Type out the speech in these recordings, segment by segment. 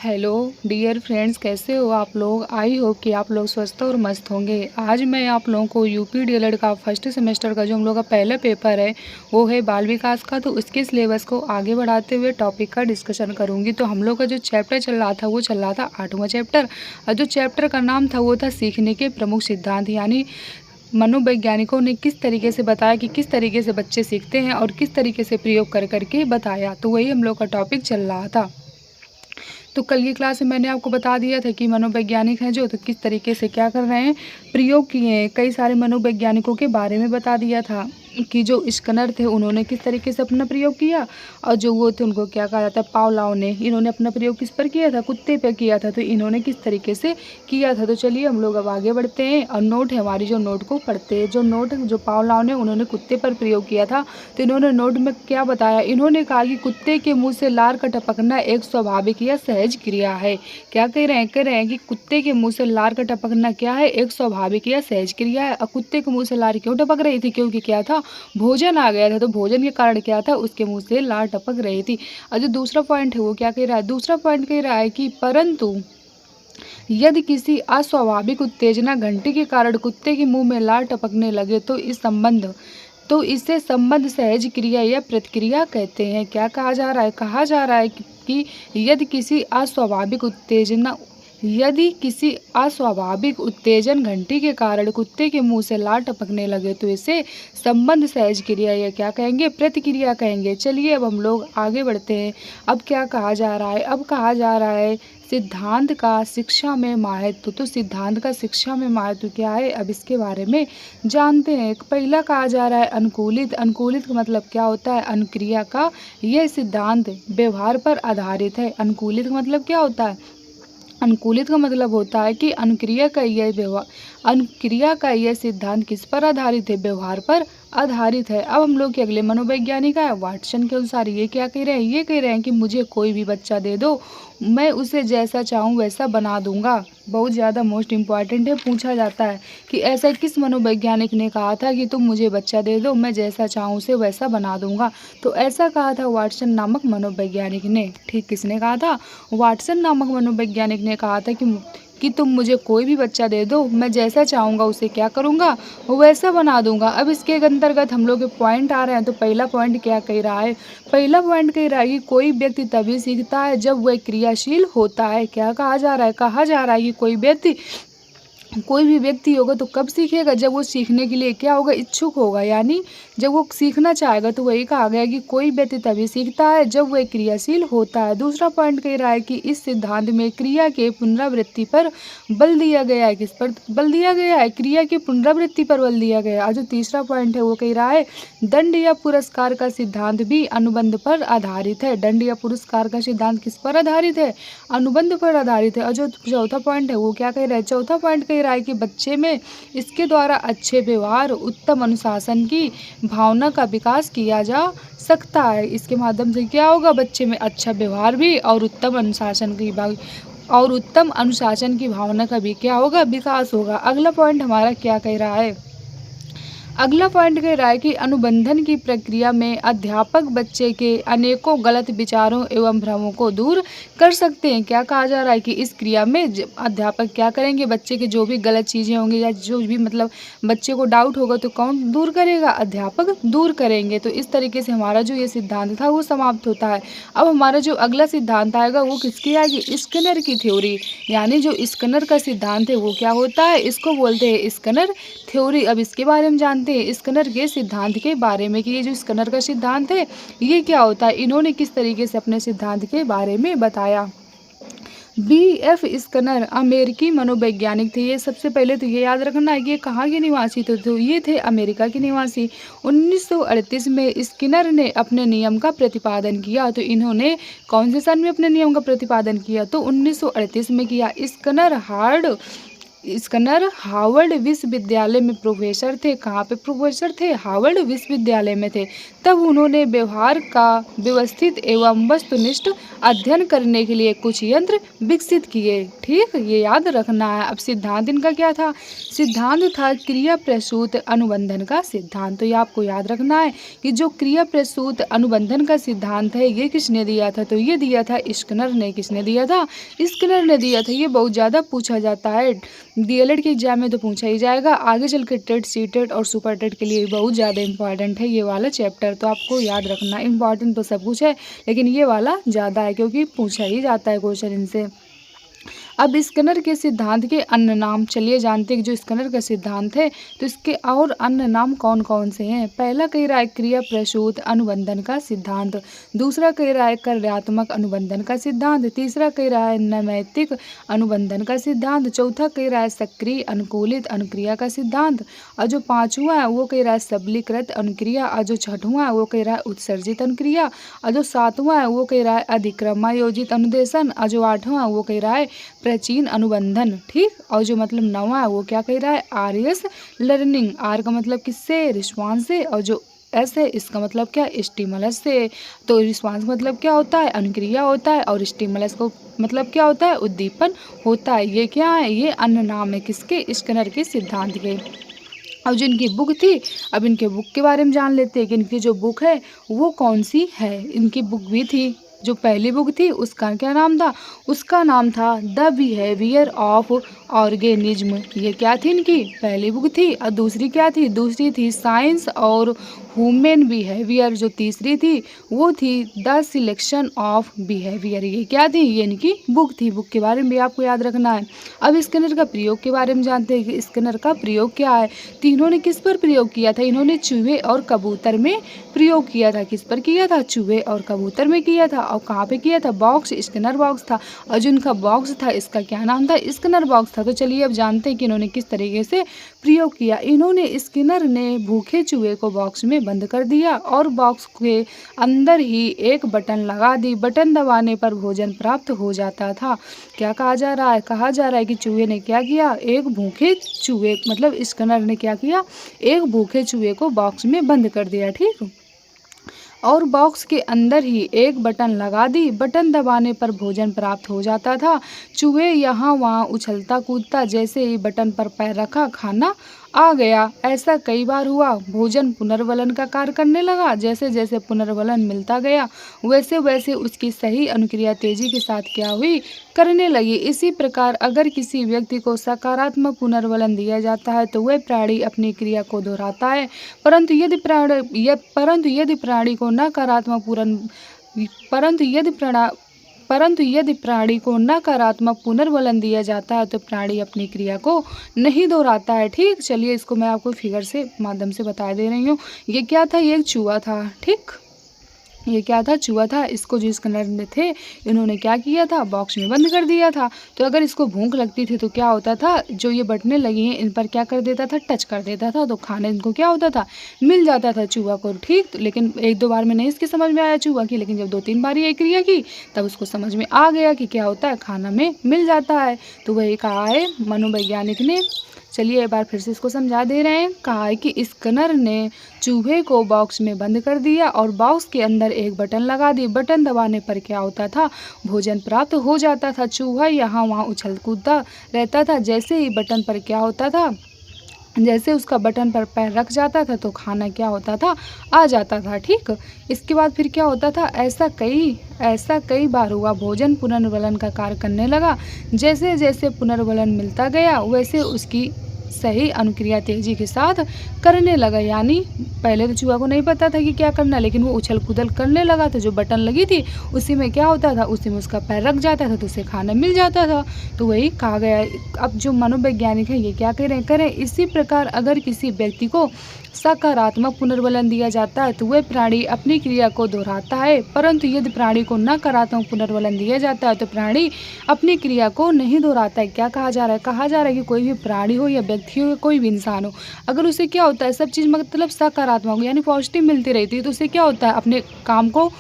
Hello dear friends, कैसे हो आप लोग। आई होप कि आप लोग स्वस्थ और मस्त होंगे। आज मैं आप लोगों को यूपी डीएलएड का फर्स्ट सेमेस्टर का जो हम लोग का पहला पेपर है वो है बाल विकास का। तो उसके सिलेबस को आगे बढ़ाते हुए टॉपिक का डिस्कशन करूंगी। तो हम लोग का जो चैप्टर चल रहा था वो चल रहा था 8वां चैप्टर, और जो चैप्टर का नाम था वो था सीखने के प्रमुख सिद्धांत, यानी मनोवैज्ञानिकों ने किस तरीके से बताया कि किस तरीके से बच्चे सीखते हैं और किस तरीके से प्रयोग कर करके बताया। तो वही हम लोग का टॉपिक चल रहा था। तो कल की क्लास में मैंने आपको बता दिया था कि मनोवैज्ञानिक हैं जो तो किस तरीके से क्या कर रहे हैं, प्रयोग किए हैं। कई सारे मनोवैज्ञानिकों के बारे में बता दिया था कि जो स्कनर थे उन्होंने किस तरीके से अपना प्रयोग किया, और जो वो थे उनको क्या कहा जाता है, पावलाव ने, इन्होंने अपना प्रयोग किस पर किया था, कुत्ते पर किया था। तो इन्होंने किस तरीके से किया था। तो चलिए हम लोग अब आगे बढ़ते हैं और नोट है हमारी, जो नोट को पढ़ते हैं। जो नोट जो पावलाव ने उन्होंने कुत्ते पर प्रयोग किया था, तो इन्होंने नोट में क्या बताया, इन्होंने कहा कि कुत्ते के मुंह से लार का टपकना एक स्वाभाविक या सहज क्रिया है। क्या कह रहे हैं कि कुत्ते के मुंह से लार का टपकना क्या है, एक स्वाभाविक या सहज क्रिया है। और कुत्ते के मुंह से लार क्यों टपक रही थी, क्योंकि क्या था, भोजन आ गया था। तो भोजन के कारण क्या था, उसके मुंह से लार टपक रही थी। और जो दूसरा पॉइंट है वो क्या कह रहा है, दूसरा पॉइंट कह रहा है कि परंतु यदि किसी अस्वाभाविक उत्तेजना घंटी के कारण कुत्ते के मुंह में लार टपकने लगे तो इसे संबंध सहज क्रिया या प्रतिक्रिया कहते हैं। क्या कहा जा रहा है, कहा जा रहा है कि यदि किसी अस्वाभाविक उत्तेजन घंटी के कारण कुत्ते के मुंह से लार टपकने लगे तो इसे संबंध सहज क्रिया या क्या कहेंगे, प्रतिक्रिया कहेंगे। चलिए अब हम लोग आगे बढ़ते हैं। अब क्या कहा जा रहा है, अब कहा जा रहा है सिद्धांत का शिक्षा में महत्व। तो सिद्धांत का शिक्षा में महत्व क्या है, अब इसके बारे में जानते हैं। पहला कहा जा रहा है अनुकूलित। अनुकूलित का मतलब क्या होता है, अनुक्रिया का यह सिद्धांत व्यवहार पर आधारित है। अनुकूलित का मतलब क्या होता है, अनुकूलित का मतलब होता है कि अनुक्रिया का यह सिद्धांत किस पर आधारित है, व्यवहार पर आधारित है। अब हम लोग के अगले मनोवैज्ञानिक है वाटसन के अनुसार ये क्या कह रहे हैं, ये कह रहे हैं कि मुझे कोई भी बच्चा दे दो, मैं उसे जैसा चाहूँ वैसा बना दूंगा। बहुत ज़्यादा मोस्ट इम्पॉर्टेंट है, पूछा जाता है कि ऐसा किस मनोवैज्ञानिक ने कहा था कि तुम मुझे बच्चा दे दो, मैं जैसा चाहूँ उसे वैसा बना दूंगा। तो ऐसा कहा था वाटसन नामक मनोवैज्ञानिक ने। ठीक, किसने कहा था, वाटसन नामक मनोवैज्ञानिक ने कहा था कि तुम मुझे कोई भी बच्चा दे दो, मैं जैसा चाहूँगा उसे क्या करूँगा, वैसा बना दूंगा। अब इसके अंतर्गत हम लोग के पॉइंट आ रहे हैं। तो पहला पॉइंट क्या कह रहा है, पहला पॉइंट कह रहा है कि कोई व्यक्ति तभी सीखता है जब वह क्रियाशील होता है। क्या कहा जा रहा है, कहा जा रहा है कि कोई भी व्यक्ति होगा तो कब सीखेगा, जब वो सीखने के लिए क्या होगा, इच्छुक होगा, यानी जब वो सीखना चाहेगा। तो वही कहा गया कि कोई व्यक्ति तभी सीखता है जब वह क्रियाशील होता है। दूसरा पॉइंट कह रहा है कि इस सिद्धांत में क्रिया के पुनरावृत्ति पर बल दिया गया है। किस पर बल दिया गया है, क्रिया की पुनरावृत्ति पर बल दिया गया है। और जो तीसरा पॉइंट है वो कह रहा है दंड या पुरस्कार का सिद्धांत भी अनुबंध पर आधारित है। दंड या पुरस्कार का सिद्धांत किस पर आधारित है, अनुबंध पर आधारित है। और जो चौथा पॉइंट है वो क्या कह रहा है, चौथा पॉइंट कह रहा है कि बच्चे में इसके द्वारा अच्छे व्यवहार, उत्तम अनुशासन की भावना का विकास किया जा सकता है। इसके माध्यम से क्या होगा, बच्चे में अच्छा व्यवहार भी और उत्तम अनुशासन की भावना का भी क्या होगा, विकास होगा। अगला पॉइंट हमारा क्या कह रहा है, अगला पॉइंट कह रहा है कि अनुबंधन की प्रक्रिया में अध्यापक बच्चे के अनेकों गलत विचारों एवं भ्रमों को दूर कर सकते हैं। क्या कहा जा रहा है कि इस क्रिया में अध्यापक क्या करेंगे, बच्चे के जो भी गलत चीज़ें होंगी या जो भी मतलब बच्चे को डाउट होगा तो कौन दूर करेगा, अध्यापक दूर करेंगे। तो इस तरीके से हमारा जो ये सिद्धांत था वो समाप्त होता है। अब हमारा जो अगला सिद्धांत आएगा वो किसकी आएगी, स्किनर की थ्योरी, यानी जो स्किनर का सिद्धांत है वो क्या होता है, इसको बोलते हैं स्किनर थ्योरी। अब इसके बारे में जानते हैं, स्किनर के सिद्धांत के बारे में कि ये जो स्किनर का सिद्धांत है ये क्या होता है, इन्होंने किस तरीके से अपने सिद्धांत के बारे में बताया। B.F. स्किनर अमेरिकी मनोवैज्ञानिक थे। ये सबसे पहले तो ये याद रखना है कि ये कहाँ के निवासी थे, तो ये थे अमेरिका के निवासी। 1938 में स्किनर ने अपने नियम का प्रतिपादन किया। तो इन्होंने कौन से सन में अपने नियम का प्रतिपादन किया, तो 1938 में किया। स्किनर हार्वर्ड विश्वविद्यालय में प्रोफेसर थे। कहाँ पे प्रोफेसर थे? हार्वर्ड विश्वविद्यालय में थे। तब उन्होंने व्यवहार का व्यवस्थित एवं वस्तुनिष्ठ अध्ययन करने के लिए कुछ यंत्र विकसित किए। ठीक, ये याद रखना है। अब सिद्धांत इनका क्या था? सिद्धांत था क्रिया प्रसूत अनुबंधन का सिद्धांत। तो ये आपको याद रखना है कि जो क्रिया प्रसूत अनुबंधन का सिद्धांत है ये किसने दिया था? तो ये दिया था स्किनर ने। किसने दिया था? स्किनर ने दिया था। ये बहुत ज़्यादा पूछा जाता है, डीएलएड के एग्जाम में तो पूछा ही जाएगा। आगे चल के टेट, सीटेट और सुपर टेट के लिए बहुत ज़्यादा इंपॉर्टेंट है ये वाला चैप्टर, तो आपको याद रखना। इंपॉर्टेंट तो सब कुछ है लेकिन ये वाला ज़्यादा है क्योंकि पूछा ही जाता है क्वेश्चन इनसे। अब स्किनर के सिद्धांत के अन्य नाम चलिए जानते हैं कि जो स्किनर का सिद्धांत है तो इसके और अन्य नाम कौन कौन से हैं। पहला कह रहा है क्रिया प्रसूत अनुबंधन का सिद्धांत, दूसरा कह रहा है कार्यात्मक अनुबंधन का सिद्धांत, तीसरा कह रहा है नैमित्तिक अनुबंधन का सिद्धांत, चौथा कह रहा है सक्रिय अनुकूलित अनुक्रिया का सिद्धांत, और जो पाँचवा है वो कह रहा है सबलीकृत अनुक्रिया, और जो छठवां है वो कह रहा है उत्सर्जित अनुक्रिया, और जो सातवां है वो कह रहा है अधिक्रमायोजित अनुदेशन, और जो आठवां है वो कह रहा है प्राचीन अनुबंधन। ठीक, और जो मतलब नवा है वो क्या कह रहा है? RS learning. आर का मतलब किससे? रिस्पॉन्स से, और जो एस है इसका मतलब क्या? स्टिमुलस से। तो रिस्पॉन्स मतलब क्या होता है? अनुक्रिया होता है, और स्टिमुलस को मतलब क्या होता है? उद्दीपन होता है। ये क्या है? ये अन्य नाम है किसके? स्किनर के सिद्धांत के। अब जो इनकी बुक थी, अब इनके बुक के बारे में जान लेते हैं कि इनकी जो बुक है वो कौन सी है। इनकी बुक भी थी, जो पहली बुक थी उसका क्या नाम था? उसका नाम था द बिहेवियर ऑफ ऑर्गेनिज्म। ये क्या थी? इनकी पहली बुक थी। और दूसरी क्या थी? दूसरी थी साइंस और ह्यूमन बिहेवियर। जो तीसरी थी वो थी द सिलेक्शन ऑफ बिहेवियर। ये क्या थी? ये इनकी बुक थी। बुक के बारे में भी आपको याद रखना है। अब स्किनर का प्रयोग के बारे में जानते हैं कि स्किनर का प्रयोग क्या है। तो इन्होंने किस पर प्रयोग किया था? इन्होंने चूहे और कबूतर में प्रयोग किया था। किस पर किया था? चूहे और कबूतर में किया था। और कहाँ पे किया था? बॉक्स, स्किनर बॉक्स था। और जो इनका बॉक्स था इसका क्या नाम था? स्किनर बॉक्स था। तो चलिए अब जानते हैं कि इन्होंने किस तरीके से प्रयोग किया। इन्होंने, स्किनर ने भूखे चूहे को बॉक्स में बंद कर दिया और बॉक्स के अंदर ही एक बटन लगा दी। बटन दबाने पर भोजन प्राप्त हो जाता था। क्या कहा जा रहा है? कहा जा रहा है कि चूहे ने क्या किया? एक भूखे चूहे, मतलब स्किनर ने क्या किया? एक भूखे चूहे को बॉक्स में बंद कर दिया। ठीक, और बॉक्स के अंदर ही एक बटन लगा दी। बटन दबाने पर भोजन प्राप्त हो जाता था। चूहे यहाँ वहाँ उछलता कूदता, जैसे ही बटन पर पैर रखा खाना आ गया। ऐसा कई बार हुआ। भोजन पुनर्वलन का कार्य करने लगा। जैसे जैसे पुनर्वलन मिलता गया वैसे वैसे उसकी सही अनुक्रिया तेजी के साथ क्या हुई? करने लगी। इसी प्रकार अगर किसी व्यक्ति को सकारात्मक पुनर्वलन दिया जाता है तो वह प्राणी अपनी क्रिया को दोहराता है। परंतु यदि प्राणी को नकारात्मक पूर्ण परंतु यदि प्राणी को नकारात्मक पुनर्वलन दिया जाता है तो प्राणी अपनी क्रिया को नहीं दोहराता है। ठीक, चलिए इसको मैं आपको फिगर से माध्यम से बता दे रही हूँ। ये क्या था? ये एक चूहा था। ठीक, ये क्या था? चूहा था। इसको जो स्किनर में थे इन्होंने क्या किया था? बॉक्स में बंद कर दिया था। तो अगर इसको भूख लगती थी तो क्या होता था? जो ये बटने लगी हैं इन पर क्या कर देता था? टच कर देता था, तो खाने इनको क्या होता था? मिल जाता था चूहा को। ठीक, लेकिन एक दो बार में नहीं इसकी समझ में आया चूहा की, लेकिन जब दो तीन बार ये क्रिया की तब उसको समझ में आ गया कि क्या होता है? खाना में मिल जाता है। तो वही कहा है मनोवैज्ञानिक ने। चलिए एक बार फिर से इसको समझा दे रहे हैं। कहा है कि स्किनर ने चूहे को बॉक्स में बंद कर दिया और बॉक्स के अंदर एक बटन लगा दी। बटन दबाने पर क्या होता था? भोजन प्राप्त हो जाता था। चूहा यहाँ वहाँ उछल कूदता रहता था। जैसे ही बटन पर क्या होता था? जैसे उसका बटन पर पैर रख जाता था तो खाना क्या होता था? आ जाता था। ठीक, इसके बाद फिर क्या होता था? ऐसा कई बार हुआ। भोजन पुनर्वलन का कार्य करने लगा। जैसे जैसे पुनर्वलन मिलता गया वैसे उसकी सही अनुक्रिया तेजी के साथ करने लगा। यानी पहले तो चूहा को नहीं पता था कि क्या करना, लेकिन वो उछल कूदल करने लगा। तो जो बटन लगी थी उसी में क्या होता था? उसी में उसका पैर रख जाता था तो उसे खाना मिल जाता था। तो वही कहा गया। अब जो मनोवैज्ञानिक है ये क्या करें? इसी प्रकार अगर किसी व्यक्ति को सकारात्मक पुनर्वलन दिया जाता है तो वह प्राणी अपनी क्रिया को दोहराता है। परंतु यदि प्राणी को नकारात्मक पुनर्वलन दिया जाता है तो प्राणी अपनी क्रिया को नहीं दोहराता है। क्या कहा जा रहा है? कहा जा रहा है कि कोई भी प्राणी हो या व्यक्ति हो या कोई भी इंसान हो, अगर उसे क्या होता है? सब चीज़ मतलब सकारात्मक हो यानी पॉजिटिव मिलती रहती है तो उसे क्या होता है? अपने काम को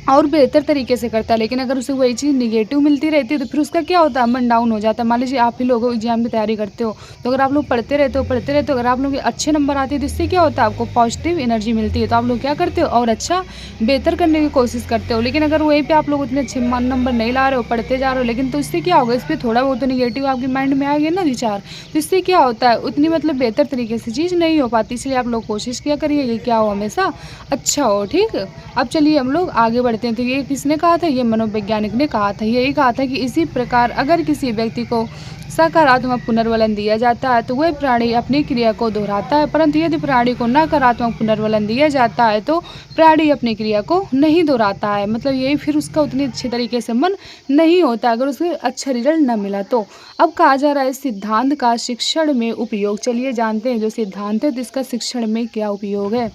और बेहतर तरीके से करता है। लेकिन अगर उसे वही चीज़ नेगेटिव मिलती रहती है तो फिर उसका क्या होता है, मन डाउन हो जाता है। मान लीजिए आप ही लोग एग्जाम की तैयारी करते हो, तो अगर आप लोग पढ़ते रहते हो, अगर आप लोग के अच्छे नंबर आते हैं तो इससे क्या होता है, आपको पॉजिटिव एनर्जी मिलती है, तो आप लोग क्या करते हो और अच्छा बेहतर करने की कोशिश करते हो। लेकिन अगर वहीं पे आप लोग उतने अच्छे नंबर नहीं ला रहे हो, पढ़ते जा रहे हो, लेकिन तो इससे क्या होगा, इस पर थोड़ा बहुत तो निगेटिव आपके माइंड में आ गया ना विचार, तो इससे क्या होता है, उतनी मतलब बेहतर तरीके से चीज़ नहीं हो पाती। इसलिए आप लोग कोशिश किया करिए कि क्या हो, हमेशा अच्छा हो। ठीक। अब चलिए हम लोग आगे बढ़ते हैं। तो ये किसने कहा था, ये मनोवैज्ञानिक ने कहा था। यही कहा था कि इसी प्रकार अगर किसी व्यक्ति को सकारात्मक पुनर्वलन दिया जाता है तो वह प्राणी अपनी क्रिया को दोहराता है, परंतु यदि प्राणी को नकारात्मक पुनर्वलन दिया जाता है तो प्राणी अपनी क्रिया को नहीं दोहराता है। मतलब यही फिर उसका उतनी अच्छे तरीके से मन नहीं होता अगर उसे अच्छा रिजल्ट न मिला तो। अब कहा जा रहा है सिद्धांत का शिक्षण में उपयोग। चलिए जानते हैं जो सिद्धांत है तो इसका शिक्षण में क्या उपयोग है।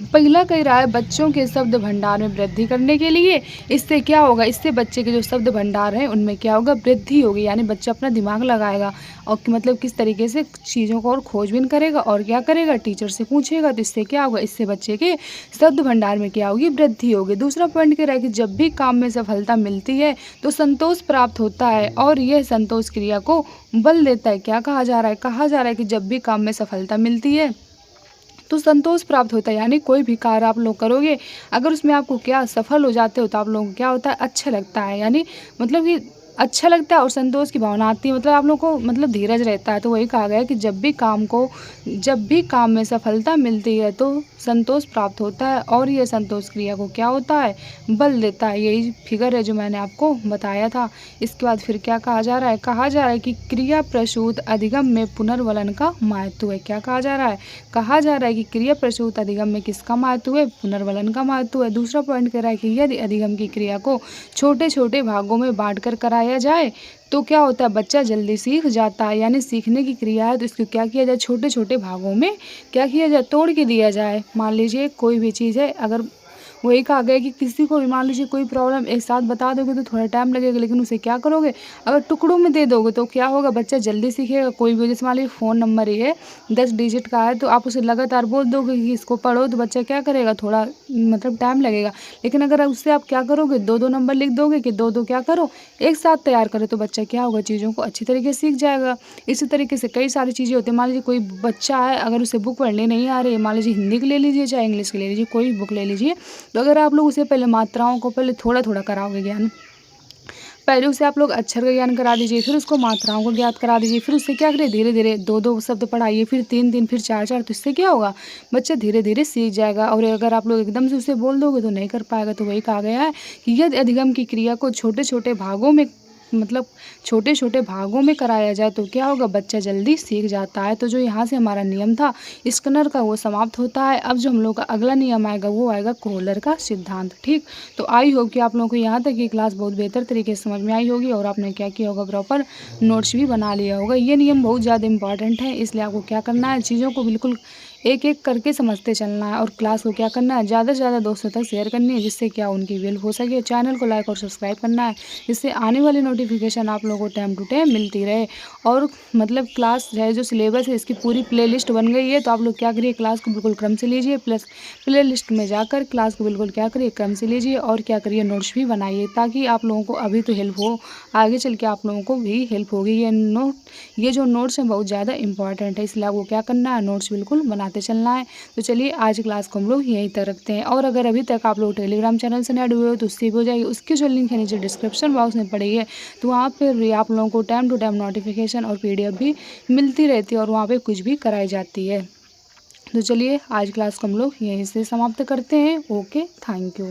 पहला कह रहा है बच्चों के शब्द भंडार में वृद्धि करने के लिए। इससे क्या होगा, इससे बच्चे के जो शब्द भंडार हैं उनमें क्या होगा, वृद्धि होगी। यानी बच्चा अपना दिमाग लगाएगा और मतलब किस तरीके से चीज़ों को और खोजबीन करेगा और क्या करेगा, टीचर से पूछेगा। तो इससे क्या होगा, इससे बच्चे के शब्द भंडार में क्या होगी, वृद्धि होगी। दूसरा पॉइंट कह रहा है कि जब भी काम में सफलता मिलती है तो संतोष प्राप्त होता है और यह संतोष क्रिया को बल देता है। क्या कहा जा रहा है, कहा जा रहा है कि जब भी काम में सफलता मिलती है तो संतोष प्राप्त होता है। यानी कोई भी कार्य आप लोग करोगे, अगर उसमें आपको क्या सफल हो जाते हो तो आप लोगों को क्या होता है, अच्छा लगता है। यानी मतलब कि अच्छा लगता है और संतोष की भावना आती है, मतलब आप लोग को मतलब धीरज रहता है। तो वही कहा गया है कि जब भी काम में सफलता मिलती है तो संतोष प्राप्त होता है और यह संतोष क्रिया को क्या होता है, बल देता है। यही फिगर है जो मैंने आपको बताया था। इसके बाद फिर क्या कहा जा रहा है, कहा जा रहा है कि क्रिया प्रसूत अधिगम में पुनर्वलन का महत्व है। क्या कहा जा रहा है, कहा जा रहा है कि क्रिया प्रसूत अधिगम में किसका महत्व है, पुनर्वलन का महत्व है। दूसरा पॉइंट कह रहा है कि यदि अधिगम की क्रिया को छोटे छोटे भागों में बांटकर कराया जाए तो क्या होता है, बच्चा जल्दी सीख जाता है। यानी सीखने की क्रिया है तो इसको क्या किया जाए, छोटे छोटे भागों में क्या किया जाए, तोड़ के दिया जाए। मान लीजिए कोई भी चीज़ है, अगर वही कहा गया कि किसी को भी मान लीजिए कोई प्रॉब्लम एक साथ बता दोगे तो थोड़ा टाइम लगेगा, लेकिन उसे क्या करोगे, अगर टुकड़ों में दे दोगे तो क्या होगा, बच्चा जल्दी सीखेगा। कोई भी जैसे मान लीजिए फ़ोन नंबर ही है 10 डिजिट का है तो आप उसे लगातार बोल दोगे कि इसको पढ़ो तो बच्चा क्या करेगा, थोड़ा मतलब टाइम लगेगा। लेकिन अगर उससे आप क्या करोगे, दो दो नंबर लिख दोगे कि दो दो क्या करो, एक साथ तैयार करो, तो बच्चा क्या होगा, चीज़ों को अच्छी तरीके से सीख जाएगा। इसी तरीके से कई सारी चीज़ें होती हैं। मान लीजिए कोई बच्चा है, अगर उसे बुक पढ़ने नहीं आ रही है, मान लीजिए हिंदी की ले लीजिए चाहे इंग्लिश की ले लीजिए, कोई भी बुक ले लीजिए, तो अगर आप लोग उसे पहले मात्राओं को पहले थोड़ा थोड़ा कराओगे ज्ञान, पहले उसे आप लोग अक्षर का ज्ञान करा दीजिए, फिर उसको मात्राओं को ज्ञात करा दीजिए, फिर उससे क्या करिए, धीरे धीरे दो दो शब्द पढ़ाइए, फिर तीन तीन, फिर चार चार। तो इससे क्या होगा, बच्चा धीरे धीरे सीख जाएगा। और अगर आप लोग एकदम से उसे बोल दोगे तो नहीं कर पाएगा। तो वही कहा गया है कि यदि अधिगम की क्रिया को छोटे छोटे भागों में मतलब छोटे छोटे भागों में कराया जाए तो क्या होगा, बच्चा जल्दी सीख जाता है। तो जो यहाँ से हमारा नियम था स्किनर का वो समाप्त होता है। अब जो हम लोग का अगला नियम आएगा वो आएगा कोहलर का सिद्धांत। ठीक। तो आई होप कि आप लोगों को यहाँ तक ये क्लास बहुत बेहतर तरीके से समझ में आई होगी और आपने क्या किया होगा, प्रॉपर नोट्स भी बना लिया होगा। ये नियम बहुत ज़्यादा इंपॉर्टेंट है, इसलिए आपको क्या करना है, चीज़ों को बिल्कुल एक एक करके समझते चलना है और क्लास को क्या करना है, ज़्यादा से ज़्यादा दोस्तों तक शेयर करनी है, जिससे क्या उनकी हेल्प हो सके। चैनल को लाइक और सब्सक्राइब करना है, जिससे आने वाली नोटिफिकेशन आप लोगों को टाइम टू टाइम मिलती रहे। और मतलब क्लास है जो सिलेबस है इसकी पूरी प्लेलिस्ट बन गई है, तो आप लोग क्या करिए, क्लास को बिल्कुल क्रम से लीजिए, प्लस प्लेलिस्ट में जाकर क्लास को बिल्कुल क्या करिए, क्रम से लीजिए और क्या करिए, नोट्स भी बनाइए, ताकि आप लोगों को अभी तो हेल्प हो, आगे चल के आप लोगों को भी हेल्प होगी। ये जो नोट्स हैं बहुत ज़्यादा इंपॉर्टेंट है, इसलिए आपको क्या करना है, नोट्स बिल्कुल बनाते चलना है। तो चलिए आज क्लास को हम लोग यहीं तक रखते हैं। और अगर अभी तक आप लोग टेलीग्राम चैनल से ऐड हुए हो तो उससे भी हो जाएगी, उसकी जो लिंक है नीचे डिस्क्रिप्शन बॉक्स में पड़ी है, तो वहाँ पर भी आप लोगों को टाइम टू टाइम नोटिफिकेशन और PDF भी मिलती रहती है और वहाँ पर कुछ भी कराई जाती है। तो चलिए आज क्लास को हम लोग यहीं से समाप्त करते हैं। Okay, thank you.